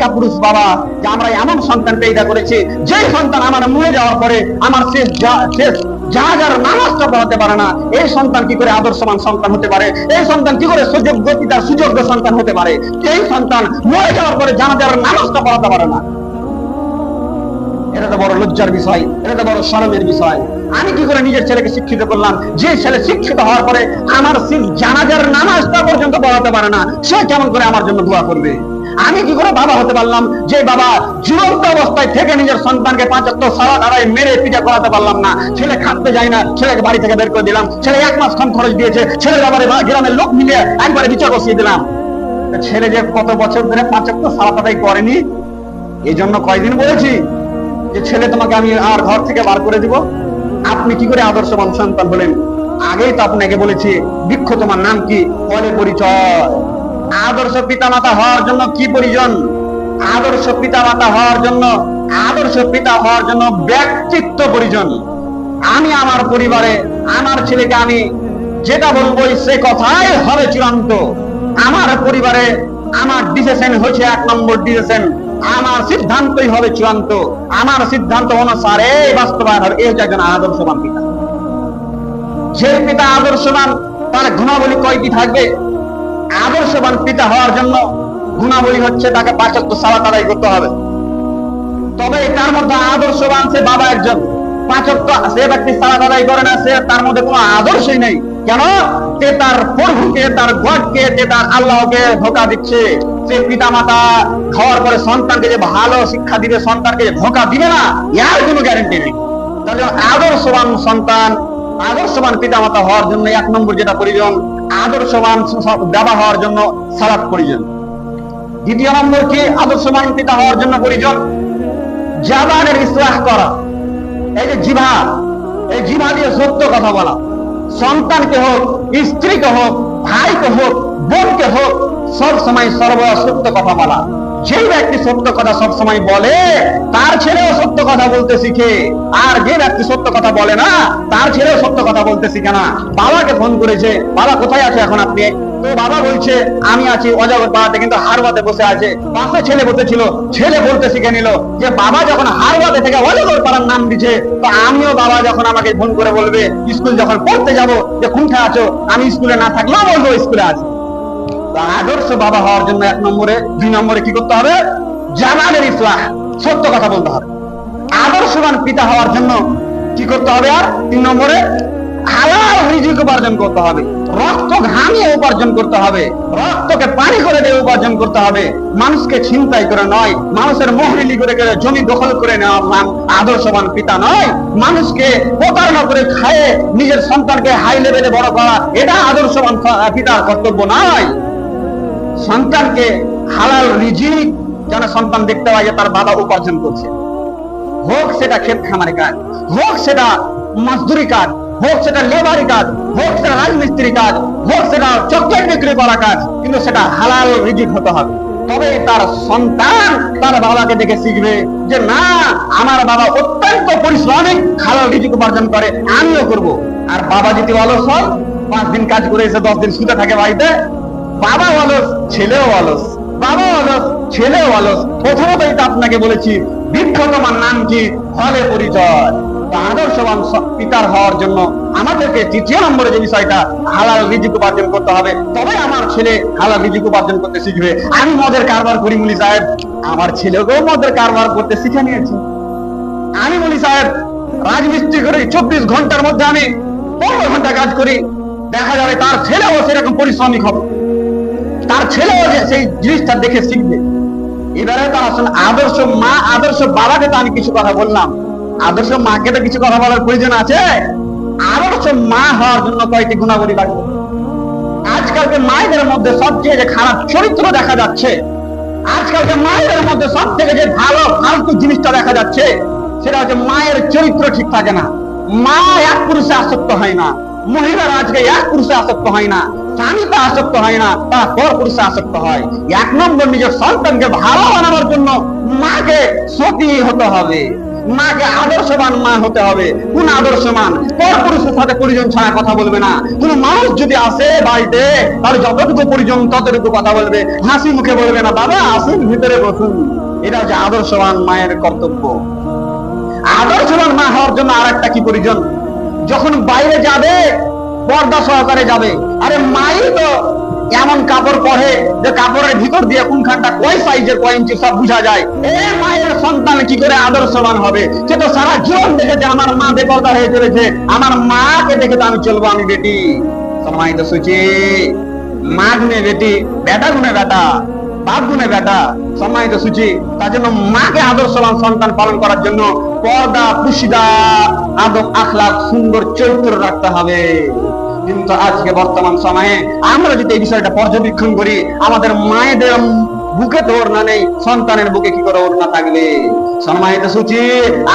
কাপুরুষ বাবা যে আমরা এমন সন্তান পেদা করেছি যে সন্তান আমার মরে যাওয়ার পরে আমার শেষ জাহাজার নামাজটা পড়াতে পারে না। এই সন্তান কি করে আদর্শবান সন্তান হতে পারে? এই সন্তান কি করে সুযোগ্য পিতার সুযোগ্য সন্তান হতে পারে? এই সন্তান মরে যাওয়ার পরে জানাজার নামাজটা পড়াতে পারে না। এটা তো বড় লজ্জার বিষয়, এটা তো বড় শরমের বিষয়। আমি কি করে নিজের ছেলেকে শিক্ষিত করলাম? যে ছেলে শিক্ষিত হওয়ার পরে আমার জানাজার নামাজটা পর্যন্ত পড়াতে পারে না, সে কেমন করে আমার জন্য দোয়া করবে? আমি কি করে বাবা হতে পারলাম যে বাবা জীবন্ত অবস্থায় থেকে নিজের সন্তানকে 5 ওয়াক্ত সালাত আদায় মেরে পিঠা করাতে পারলাম না? ছেলে খাটতে যায় না, ছেলেকে বাড়ি থেকে বের করে দিলাম। ছেলে 1 মাস খান খরচ দিয়েছে, ছেলের বাবারে গ্রামের লোক মিলে একবারে বিচার বসিয়ে দিলাম। ছেলে যে কত বছর ধরে 5 ওয়াক্ত সালাত আদায় করেনি, এই জন্য কয়দিন বলেছি যে ছেলে তোমাকে আমি আর ঘর থেকে বার করে দিব। আপনি কি করে আদর্শবান সন্তান হলেন? আগেই তো আপনাকে বলেছি, বৃক্ষ তোমার নাম কি, ফলে পরিচয়। আদর্শ পিতামাতা হওয়ার জন্য কি প্রয়োজন? আদর্শ পিতামাতা হওয়ার জন্য, আদর্শ পিতা হওয়ার জন্য ব্যক্তিত্ব প্রয়োজন। আমি আমার পরিবারে আমার ছেলেকে আমি যেটা বলবো সে কথাই হবে চূড়ান্ত। আমার পরিবারে আমার ডিসিশন হচ্ছে 1 নম্বর ডিসিশন, আমার সিদ্ধান্তই হবে চূড়ান্ত। আমার সিদ্ধান্ত অনুসারে বাস্তবায়ন হবে। এই হচ্ছে একজন আদর্শবান পিতা। যে পিতা আদর্শবান তার গুণাবলী কয়টি থাকবে? আদর্শবান পিতা হওয়ার জন্য গুণাবলী হচ্ছে তাকে 5 ওয়াক্ত সালাত আদায় করতে হবে। তবে তার মধ্যে আদর্শবান সে বাবা একজন। 5 ওয়াক্ত সে ব্যক্তি সালাত আদায় করে না, সে তার মধ্যে কোনো আদর্শই নেই। কেন? সে তার প্রভুকে, তার গডকে, সে তার আল্লাহকে ধোঁকা দিচ্ছে। সে পিতা মাতা হওয়ার পরে সন্তানকে যে ভালো শিক্ষা দিবে, সন্তানকে যে ধোঁকা দিবে না, এর কোনো গ্যারান্টি নেই। তাহলে আদর্শবান সন্তান, আদর্শবান পিতা মাতা হওয়ার জন্য 1 নম্বর যেটা প্রয়োজন, আদর্শবান বাবা হওয়ার জন্য সালাত প্রয়োজন। 2 নম্বর কি আদর্শবান পিতা হওয়ার জন্য প্রয়োজন? জবানের ইসলাহ করা। এই যে জিভা, এই জিভা দিয়ে সত্য কথা বলা। সন্তানকে হোক, স্ত্রীকে হোক, ভাইকে হোক, বোনকে হোক, সব সময় সত্য কথা বলা। যে ব্যক্তি সত্য কথা সব সময় বলে তার ছেলেও সত্য কথা বলতে শিখে। আর যে ব্যক্তি সত্য কথা বলে না তার ছেলেও সত্য কথা বলতে শিখে না। বাবাকে ফোন করেছে, বাবা কোথায় আছে এখন আপনি? তো বাবা বলছে আমি আছি অজগর পাড়াতে, কিন্তু হারবাতে বসে আছে। পাশে ছেলে বসেছিল, ছেলে বলতে শিখে নিল যে বাবা যখন হারবাতে থেকে অজগর পাড়ার নাম দিচ্ছে, তো আমিও বাবা যখন আমাকে ফোন করে বলবে স্কুল যখন পড়তে যাব যে কোনটা আছো, আমি স্কুলে না থাকলেও বলবো স্কুলে আছি। আদর্শ বাবা হওয়ার জন্য 1 নম্বরে, 2 নম্বরে কি করতে হবে? জামানের ইসলাহ, সত্য কথা বলতে হবে। আদর্শবান পিতা হওয়ার জন্য কি করতে হবে? আর 3 নম্বরে হালাল রিজিক উপার্জন করতে হবে। রক্ত ঘামিয়ে উপার্জন করতে হবে, রক্তকে পানি করে দিয়ে উপার্জন করতে হবে। মানুষকে ছিনতাই করে নয়, মানুষের মোহরিলি করে জমি দখল করে নেওয়া আদর্শবান পিতা নয়। মানুষকে প্রতারণা করে খায়ে নিজের সন্তানকে হাই লেভেলে বড় করা, এটা আদর্শবান পিতার কর্তব্য নয়। সন্তানকে হালাল রিজিক যেন সন্তান দেখতে পায় যে তার বাবা উপার্জন করছে, হোক সেটা ক্ষেত খামারি কাজ, হোক সেটা মজদুরি কাজ, হোক সেটা লেবারি কাজ, হোক সেটা রাজমিস্ত্রি কাজ, হোক সেটা চকলেট বিক্রি করা কাজ, কিন্তু সেটা হালাল রিজিক হতে হবে। তবে তার সন্তান তার বাবাকে দেখে শিখবে যে না, আমার বাবা অত্যন্ত পরিশ্রমিক, হালাল রিজিক উপার্জন করে, আমিও করব। আর বাবা যদি অলস হয়, 5 দিন কাজ করে এসে 10 দিন শুতে থাকে বাড়িতে, বাবা অলস, ছেলেও অলস, বাবা অলস, ছেলেও অলস। প্রথমতই তো আপনাকে বলেছি, বৃক্ষ তোমার নাম কি, ফলে পরিচয়। আদর্শবান পিতার হওয়ার জন্য আমাদেরকে 3 নম্বরে যে বিষয়টা, হালাল রিজিক উপার্জন করতে হবে। তবে আমার ছেলে হালাল রিজিক উপার্জন করতে শিখবে। আমি মদের কারবার করি মুলি সাহেব, আমার ছেলেকেও মদের কারবার করতে শিখে নিয়েছি। আমি মুলি সাহেব রাজমিস্ত্রি করি, 24 ঘন্টার মধ্যে আমি 15 ঘন্টা কাজ করি। দেখা যাবে তার ছেলেও সেরকম পরিশ্রমিক হবে, তার ছেলেও সেই জিনিসটা দেখে শিখবে। এবারে তো আসলে আদর্শ মা, আদর্শ বাবাকে তো আমি কিছু কথা বললাম, আদর্শ মাকে তো কিছু কথা বলার প্রয়োজন আছে। আদর্শ মা হওয়ার জন্য কয়েকটি গুণাবলী লাগবে। আজকালকে মায়েদের মধ্যে সবচেয়ে যে খারাপ চরিত্র দেখা যাচ্ছে, আজকালকে মায়েদের মধ্যে সব থেকে যে ভালো ফালতু জিনিসটা দেখা যাচ্ছে, সেটা হচ্ছে মায়ের চরিত্র ঠিক থাকে না। মা 1 পুরুষে আসক্ত হয় না, মহিলারা আজকে 1 পুরুষে আসক্ত হয় না, স্বামীতে আসক্ত হয় না, তারা পর পুরুষে আসক্ত হয়। 1 নম্বর নিজের সন্তানকে ভালো বানাবার জন্য মাকে সতী হতে হবে। মাকে আদর্শবান মা হতে হবে। কোন আদর্শবান? পরপুরুষের সাথে পরিজন ছাড়া কথা বলবে না। কোন মানুষ যদি আসে বাড়িতে, তাহলে যতটুকু পরিজন ততটুকু কথা বলবে, হাসি মুখে বলবে না বাবা আসুন ভিতরে বসুন। এটা হচ্ছে আদর্শবান মায়ের কর্তব্য। আদর্শবান মা হওয়ার জন্য আর একটা কি প্রয়োজন? যখন বাইরে যাবে পর্দা সহকারে যাবে। আরে মাই তো এমন কাপড় পরে যে কাপড়ের ভিতর দিয়ে কোনখানটা কয় সাইজের কয় ইঞ্চি সব বোঝা যায়। এ মায়ের সন্তান কি করে আদর্শবান হবে? সে তো সারা জীবন দেখেছে আমার মা বেপর্দা হয়ে চলেছে, আমার মাকে দেখে তো আমি চলবো। আমি বেটি সময় তো সুচি, মা গুনে বেটি, বেটা গুনে বেটা, বাপ গুনে বেটা, সম্মানিত সুচি। তার জন্য মাকে আদর্শবান সন্তান পালন করার জন্য পর্দা, পুশিদা, আদব, আখলাক, সুন্দর চরিত্র রাখতে হবে। কিন্তু আজকে বর্তমান সময়ে আমরা যদি এই বিষয়টা পর্যবেক্ষণ করি, আমাদের মায়েদের বুকে তো ওড়না নেই, সন্তানের বুকে কি করে ওড়না থাকবে? সম্মানিত সুচি,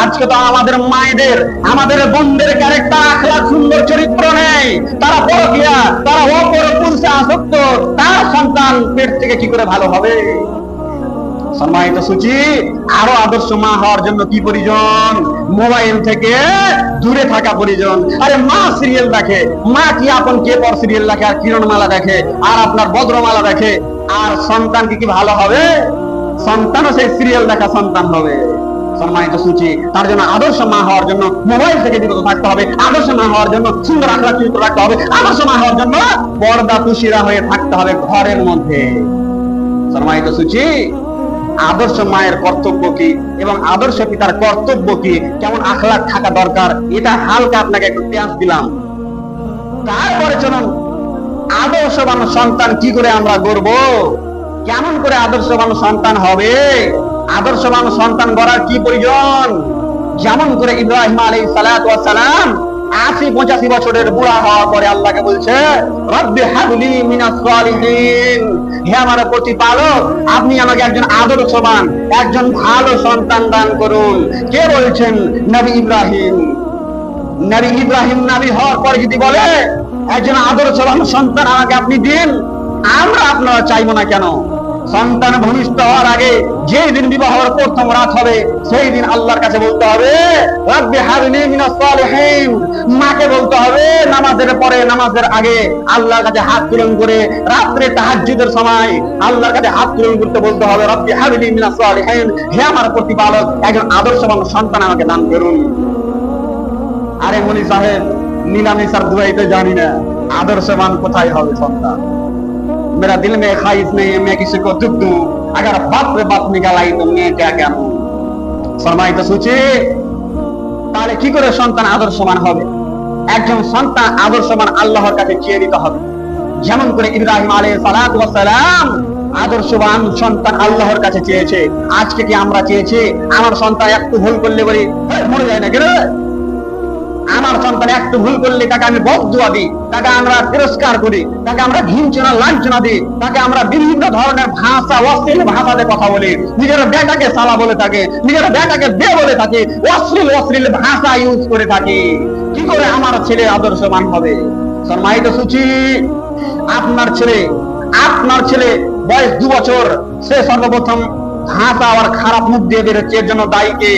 আজকে তো আমাদের মায়েদের, আমাদের বোনদের ক্যারেক্টার, আখলাক, সুন্দর চরিত্র নেই। তারা পরকীয়া, তারা অপর পুরুষে আসক্ত, তার সন্তান পেট থেকে কি করে ভালো হবে? সম্মানিত সুচি, আরো আদর্শ মা হওয়ার জন্য কি প্রয়োজন? মোবাইল থেকে দূরে থাকা প্রয়োজন। আরে মা সিরিয়াল দেখে, মা কি আপন কে পর সিরিয়াল দেখে, আর কিরণমালা দেখে, আর আপনার বদ্রমালা দেখে, আর সন্তান কি ভালো হবে? সন্তানও সেই সিরিয়াল দেখা সন্তান হবে। সম্মানিত সুচি, তার জন্য আদর্শ মা হওয়ার জন্য মোবাইল থেকে বিরত থাকতে হবে। আদর্শ মা হওয়ার জন্য সুন্দর আখলাক চরিত্র রাখতে হবে। আদর্শ মা হওয়ার জন্য পর্দা তুষিরা হয়ে থাকতে হবে ঘরের মধ্যে। সম্মানিত সুচি, আদর্শ মায়ের কর্তব্য কি এবং আদর্শ পিতার কর্তব্য কি, কেমন আখলাক থাকা দরকার, এটা হালকা আপনাকে একটু টেন্স দিলাম। তারপরে চলুন আদর্শবান সন্তান কি করে আমরা গড়ব, কেমন করে আদর্শবান সন্তান হবে, আদর্শবান সন্তান গড়ার কি প্রয়োজন। যেমন করে ইব্রাহিম আলাইহিস সালাতু ওয়াস সালাম ৮০-৮৫ বছরের বুড়া হওয়ার পরে আল্লাহকে বলছে রব্বি হাবলি মিনাস সালিহিন, হে আমার প্রতিপালক আপনি আমাকে একজন আদর্শবান, একজন ভালো সন্তান দান করুন। কে বলছেন? নবী ইব্রাহিম। নবী ইব্রাহিম নবী হওয়ার পরে যদি বলে একজন আদর্শবান সন্তান আমাকে আপনি দিন, আমরা আপনারা চাইবো না কেন? সন্তান ভূমিষ্ঠ হওয়ার আগে যেই দিন বিবাহের প্রথম রাত হবে, সেই দিন আল্লাহর কাছে বলতে হবে রব্বি হাবলি মিনাস সালিহিন। মাকে বলতে হবে নামাজের পরে, নামাজের আগে আল্লাহর কাছে হাত তুলন করে, রাত্রে তাহাজ্জুদের সময় আল্লাহর কাছে হাত তুলন করতে বলতে হবে রব্বি হাবলি মিনাস সালিহিন, হে আমার প্রতিপালক একজন আদর্শবান সন্তান আমাকে দান করুন। আরে মনি সাহেব, নীলামিসার দুয়াইতে জানি না आदर्शवान কোথায় হবে সন্তান। मेरा दिल में ख्वाहिश नहीं है मैं किसी को दुख दूं, अगर बाप रे बाप निकाल आई तो मैं क्या क्या हूं। সম্মানিত সুচি, তাহলে কি করে সন্তান আদর্শবান হবে? একজন সন্তান আদর্শবান আল্লাহর কাছে চেয়ে নিতে হবে। যেমন করে ইব্রাহিম আলাইহিস সালাতু ওয়াস সালাম আদর্শবান সন্তান আল্লাহর কাছে চেয়েছে। আজকে কি আমরা চেয়েছি আমার সন্তান একটু ভুল করলে বলি মরে যায় না কেন? আমার সন্তান একটু ভুল করলে তাকে আমি বদদুয়া দিই, তাকে আমরা তিরস্কার করি, তাকে আমরা ঘিঞ্চনা লাঞ্ছনা দিই, তাকে আমরা বিভিন্ন ধরনের ভাষা, অশ্লীল ভাষাতে কথা বলি, নিজের বেটাকে সালা বলে থাকে, নিজের বেটাকে বে বলে থাকে, অশ্লীল অশ্লীল ভাষা ইউজ করে থাকি। কি করে আমার ছেলে আদর্শবান হবে? সম্মানিত সুচি, আপনার ছেলে বয়স 2 বছর, সে সর্বপ্রথম ভাষা আর খারাপ মুখ দিয়ে বেরোচ্ছে, এর জন্য দায়ী কে?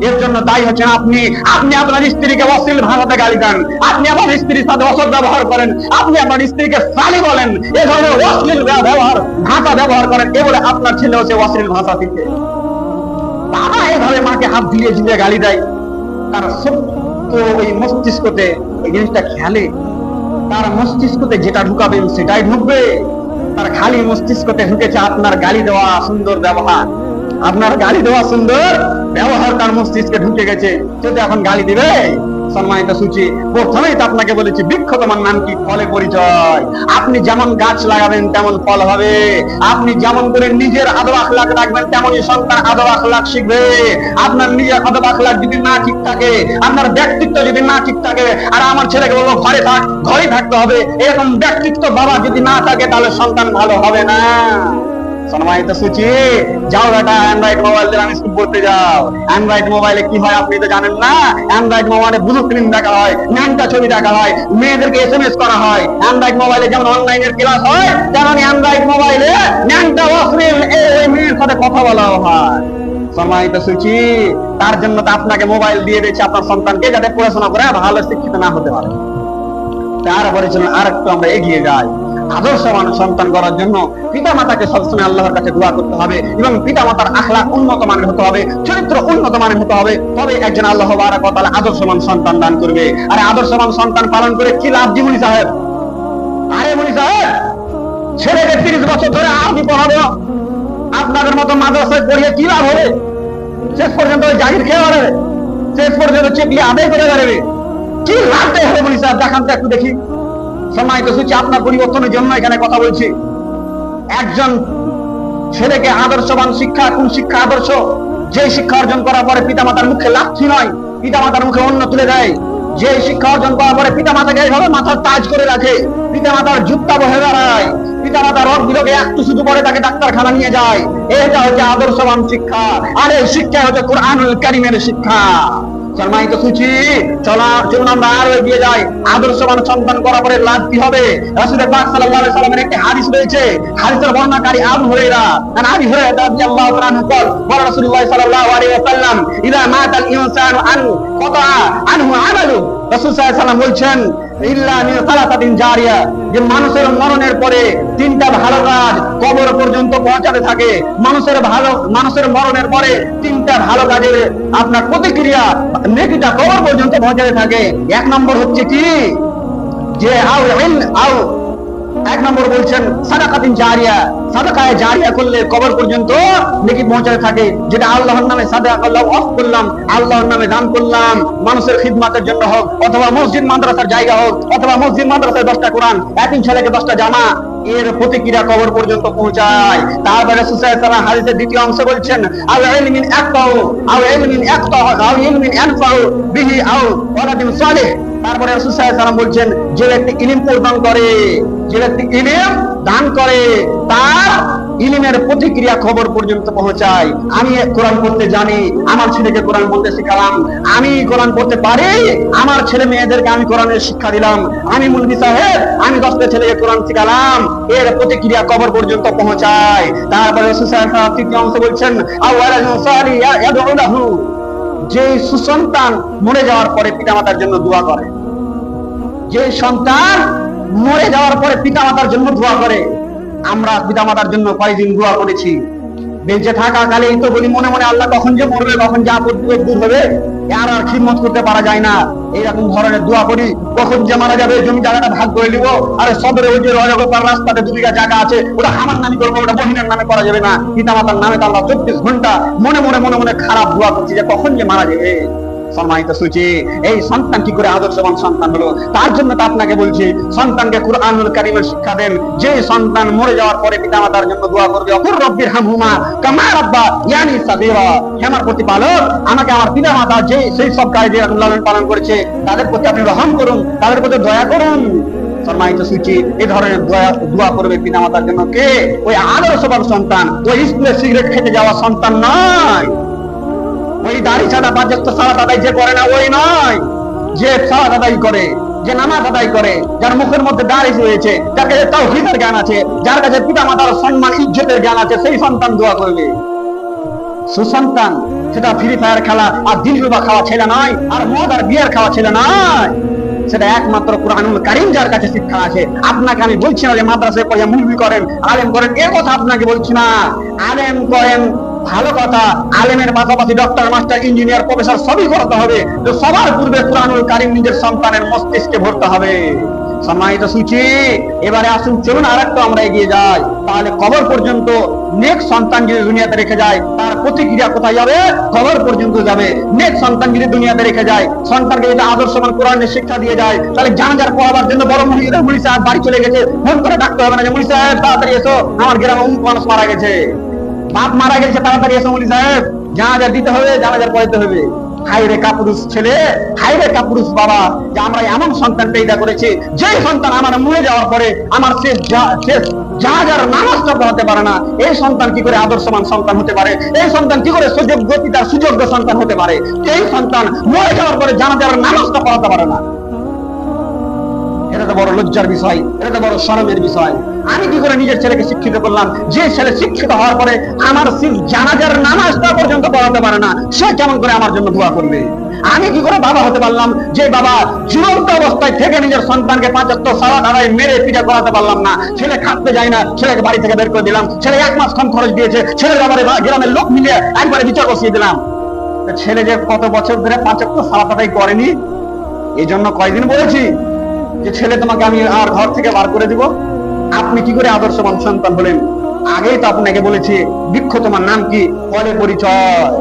এর জন্য দায়ী হচ্ছেন আপনি। আপনি আপনার স্ত্রীকে অশ্লীল ভাষাতে গালি দেন, আপনি আপনার স্ত্রীর সাথে অসৎ ব্যবহার করেন, আপনি আপনার স্ত্রীকে সালি বলেন, এ ধরনের অশ্লীল ব্যবহার ভাষা ব্যবহার করেন, এ বলে আপনার ছেলেও সে অশ্লীল ভাষা শিখে। বাবা এভাবে মাকে হাত ঝুলিয়ে ঝুলিয়ে গালি দেয়, তার সত্য ওই মস্তিষ্কতে এই জিনিসটা খেয়ালে, তার মস্তিষ্কতে যেটা ঢুকাবেন সেটাই ঢুকবে। তার খালি মস্তিষ্কতে ঢুকেছে আপনার গালি দেওয়া সুন্দর ব্যবহার, আপনার গালি দেওয়া সুন্দর ব্যবহার তার মস্তিষ্কে ঢুকে গেছে, যদি এখন গালি দিবে। সম্মানিত সুচি, প্রথমেই তো আপনাকে বলেছি বৃক্ষ তোমার নাম কি, ফলে পরিচয়। আপনি যেমন গাছ লাগাবেন তেমন ফল হবে, আপনি যেমন করে নিজের আদব আখলাক রাখবেন তেমনই সন্তান আদব আখলাক শিখবে। আপনার নিজের আদব আখলাক যদি না ঠিক থাকে, আপনার ব্যক্তিত্ব যদি না ঠিক থাকে, আর আমার ছেলেকে বলবো ঘরে থাক, ঘরেই থাকতে হবে, এরকম ব্যক্তিত্ব বাবা যদি না থাকে তাহলে সন্তান ভালো হবে না। সম্মানিত সুচি, যাও বেটা অ্যান্ড্রয়েড মোবাইল দিয়ে স্কুল পড়তে যাও। অ্যান্ড্রয়েড মোবাইলে কি হয় আপনি তো জানেন না। অ্যান্ড্রয়েড মোবাইলে ব্লু ফিল্ম দেখা হয়, ন্যাংটা ছবি দেখা হয়, মেয়েদেরকে SMS করা হয়। অ্যান্ড্রয়েড মোবাইলে যেমন অনলাইনের ক্লাস হয়, তেমন অ্যান্ড্রয়েড মোবাইলে ন্যাংটা অশ্লীল ওই মেয়ের সাথে কথা বলা হয়। সম্মানিত সুচি, তার জন্য তো আপনাকে মোবাইল দিয়ে দিয়েছে আপনার সন্তানকে, যাতে পড়াশোনা করে ভালো শিক্ষিত না হতে পারে। তারপরে চলুন আর একটু আমরা এগিয়ে যাই। আদর্শবান সন্তান করার জন্য পিতা মাতাকে সবসময় আল্লাহর কাছে দোয়া করতে হবে এবং পিতা মাতার আখলাক উন্নত মানের হতে হবে, চরিত্র উন্নত মানের হতে হবে, তবে একজন আল্লাহ বারাক ওয়া তাআলা আদর্শবান সন্তান দান করবে। আর আদর্শবান সন্তান পালন করে কি লাভ জি মুনি সাহেব? আরে মুনি সাহেব, ছেলেকে 30 বছর ধরে আরবি পড়াবো, আপনাদের মতো মাদ্রাসায় পড়িয়ে কি লাভ হবে? শেষ পর্যন্ত জাহির খেয়ে বেড়াবে, শেষ পর্যন্ত চেপলিয়ে আদায় করে বেড়াবে, কি লাভটাই হবে মুনি সাহেব? দেখান তো একটু দেখি। সম্মানিত সুচি, আপনার পরিবর্তনের জন্য এখানে কথা বলছি। একজন ছেলেকে আদর্শবান শিক্ষা, কোন শিক্ষা আদর্শ? যে শিক্ষা অর্জন করার পরে পিতামাতার মুখে লাথি নয়, পিতামাতার মুখে অন্ন তুলে দেয়। যে শিক্ষা অর্জন করার পরে পিতামাতাকে এইভাবে মাথার তাজ করে রাখে, পিতামাতার জুত্তা বহে বেড়ায়, পিতামাতার রোগ বিলোকে একটু শুধু পরে তাকে ডাক্তারখানা নিয়ে যায়। এটা হচ্ছে আদর্শবান শিক্ষা। আর এই শিক্ষা হচ্ছে কুরআনুল কারীমের শিক্ষা। সম্মানিত সুচি, চলুন আমরা আরো এগিয়ে যাই। আদর্শবান সন্তান করার পরে লাভ কি হবে? রাসূল পাক সাল্লাল্লাহু আলাইহি সাল্লামের একটি হাদিস রয়েছে, হাদিসের বর্ণনাকারী আবু হুরায়রা, আবু হুরায়রা রাদিয়াল্লাহু তাআলা আনহু বলেন, রাসূলুল্লাহ সাল্লাল্লাহু আলাইহি ওয়াসাল্লাম, ইযা মাতাল ইনসানু আন কাতা আনহু আমালু, রাসূল সাল্লাল্লাহু আলাইহি ওয়াসাল্লাম বলছেন, ইল্লা মিন সালাতাতিন জারিয়া, যে মানুষের মরণের পরে 3টা ভালো কাজ কবর পর্যন্ত পৌঁছাতে থাকে। মানুষের মরণের পরে 3টা ভালো কাজের আপনার প্রতিক্রিয়া নেকিটা কবর পর্যন্ত পৌঁছাতে থাকে। 1 নম্বর হচ্ছে কি, যে এক নম্বর বলছেন সাদাকাতিন জারিয়া, সাদাকায়ে জারিয়া করলে কবর পর্যন্ত নেকি পৌঁছাতে থাকে। যেটা আল্লাহর নামে সাদাকা করলাম, অফ করলাম, আল্লাহর নামে দান করলাম, মানুষের খিদমতের জন্য হোক, অথবা মসজিদ মাদ্রাসার জায়গা হোক, অথবা মসজিদ মাদ্রাসায় 10টা কোরআন, এতিম ছেলেকে 10টা জামা, এর প্রতিক্রিয়া কবর পর্যন্ত পৌঁছায়। তারপরে রাসূল সাল্লাল্লাহু আলাইহি ওয়াসাল্লাম হাদিসের দ্বিতীয় অংশে বলছেন, আল ইলমিন আকতাউ আও ইলমিন আকতাউ আও ইলমিন আনফাউ বিহি আও ওয়ালাদিন সালিহ। তারপরে রাসূল সাল্লাল্লাহু আলাইহি ওয়াসাল্লাম বলছেন, যে ব্যক্তি ইলম প্রদান করে, যে ব্যক্তি ইলম দান করে, তার ইলমের প্রতিক্রিয়া খবর পর্যন্ত পৌঁছায়। আমি কোরআন পড়তে জানি, আমার ছেলেকে কোরআন বলতে শিখালাম, আমি কোরআন পড়তে পারি, আমার ছেলে মেয়েদেরকে আমি কোরআনের শিক্ষা দিলাম, আমি মুলবি সাহেব, আমি 10টা ছেলেকে কোরআন শিখালাম, এর প্রতিক্রিয়া কবর পর্যন্ত পৌঁছায়। তারপরে রাসূল সাল্লাল্লাহু আলাইহি ওয়াসাল্লাম তৃতীয় অংশে বলছেন, আওয়ালাদুন সালিহ ইয়াদউ লাহু, যে সুসন্তান মরে যাওয়ার পরে পিতামাতার জন্য দোয়া করে, যে সন্তান মরে যাওয়ার পরে পিতামাতার জন্য দোয়া করে। আমরা পিতামাতার জন্য কয়েকদিন দোয়া করেছি, বেঁচে থাকাকালে তো বলি মনে মনে, আল্লাহ কখন যে মরবে, কখন যে আপদ দূর হবে, আর খিদমত করতে পারা যায় না, এইরকম ধরনের দোয়া করি। কখন যে মারা যাবে, জমি জায়গাটা ভাগ করে নিব, আরে সদরে ওই যে রজগতার রাস্তাতে 2 বিঘা জায়গা আছে, ওটা আমার নামে করবো, ওটা বহিনের নামে করা যাবে না। পিতামাতার নামে তো আমরা 24 ঘন্টা মনে মনে খারাপ দোয়া করছি যে কখন যে মারা যাবে। সম্মানিত সুচি, এই সন্তান কি করে আদর্শবান সন্তান হলো? তার জন্য তো আপনাকে বলছি, সন্তানকে কুরআনুল কারীমের শিক্ষা দেন। যে সন্তান মরে যাওয়ার পরে পিতামাতার জন্য দোয়া করবে, অকুর রব্বির হামহুমা কামা রাব্বা ইয়ানি সাগীরা, হে আমার প্রতিপালক, আমাকে আমার পিতামাতা যে সেই সব কাজে লালন পালন করেছে, তাদের প্রতি আপনি রহম করুন, তাদের প্রতি দয়া করুন। সম্মানিত সুচি, এই ধরনের দোয়া করবে পিতামাতার জন্য কে? ওই আদর্শবান সন্তান, ওই স্কুলে সিগারেট খেতে যাওয়া সন্তান নয়, ওই দাড়ি ছাড়া বাজেক্ত সালাত আদায় যে করে না ওই নয়, যে সালাত আদায় করে, যে নামাজ আদায় করে, যার মুখের মধ্যে দাড়ি রয়েছে, যার কাছে তাওহীদের জ্ঞান আছে, যার কাছে পিতামাতার সম্মান ইজ্জতের জ্ঞান আছে, সেই সন্তান দোয়া করবে। সুসন্তান সেটা ফ্রি ফায়ার খেলা আর দিলরুবা খাওয়া ছেলে নয়, আর মদ আর বিয়ার খাওয়া ছেলে নয়, সেটা একমাত্র কুরআনুল কারীম যার কাছে শিক্ষা আছে। আপনাকে আমি বলছি না যে মাদ্রাসায় পড়ে মুলবি করেন, আলেম করেন, এ কথা আপনাকে বলছি না। আলেম করেন ভালো কথা, আলেমের পাশাপাশি ডক্টর, মাস্টার, ইঞ্জিনিয়ার, প্রফেসর সবই করতে হবে, তো সবার পূর্বে কুরআনুল কারীম নিজের সন্তানের মস্তিষ্কে ভরতে হবে। সম্মানিত সুচি, এবারে আসুন, চলুন আরেকটু আমরা এগিয়ে যাই। তাহলে কবর পর্যন্ত নেক সন্তান যদি দুনিয়াতে রেখে যায়, তার প্রতিক্রিয়া কোথায় যাবে? কবর পর্যন্ত যাবে। নেক সন্তান যদি দুনিয়াতে রেখে যায়, সন্তানকে যদি আদর্শবান কোরআনের শিক্ষা দিয়ে যায়, তাহলে জানাজার পড়াবার জন্য বড় মুনি সাহেব বাড়ি চলে গেছে, ফোন করে ডাকতে হবে না যে মুনি সাহেব তাড়াতাড়ি এসো, আমার গ্রামে অমুক মানুষ মারা গেছে, বাপ মারা গেছে, তাড়াতাড়ি এসো মুনি সাহেব, জানাজা দিতে হবে, জানাজার পড়াতে হবে। হাইরে কাপুরুষ ছেলে, হাইরে কাপুরুষ বাবা, যে আমরা এমন সন্তান পেদা করেছি, যে সন্তান আমার মরে যাওয়ার পরে আমার শেষ জানাজার নামাজটা পড়াতে পারে না। এই সন্তান কি করে আদর্শবান সন্তান হতে পারে? এই সন্তান কি করে সুযোগ্য পিতার সুযোগ্য সন্তান হতে পারে? এই সন্তান মরে যাওয়ার পরে জানাজার নামাজটা পড়াতে পারে না। এটা তো বড় লজ্জার বিষয়, এটা তো বড় শরমের বিষয়। আমি কি করে নিজের ছেলেকে শিক্ষিত করলাম, যে ছেলে শিক্ষিত হওয়ার পরে আমার জানাজার নামাজটা পর্যন্ত পড়াতে করাতে পারে না, সে কেমন করে আমার জন্য দোয়া করবে? আমি কি করে বাবা হতে পারলাম যে বাবা জীবন্ত অবস্থায় থেকে নিজের সন্তানকে 5 ওয়াক্ত সালাত আদায় মেরে পিঠা করাতে পারলাম না? ছেলে খাটতে যায় না, ছেলেকে বাড়ি থেকে বের করে দিলাম, ছেলে 1 মাস কম খরচ দিয়েছে, ছেলের ব্যাপারে গ্রামের লোক মিলে একবারে বিচার বসিয়ে দিলাম। ছেলে যে কত বছর ধরে 5 ওয়াক্ত সালাত আদায় করেনি, এই জন্য কয়দিন বলেছি যে ছেলে তোমাকে আমি আর ঘর থেকে বার করে দিব। আপনি কি করে আদর্শবান সন্তান হলেন? আগেই তো আপনাকে বলেছি, বৃক্ষ তোমার নাম কি, ফলে পরিচয়।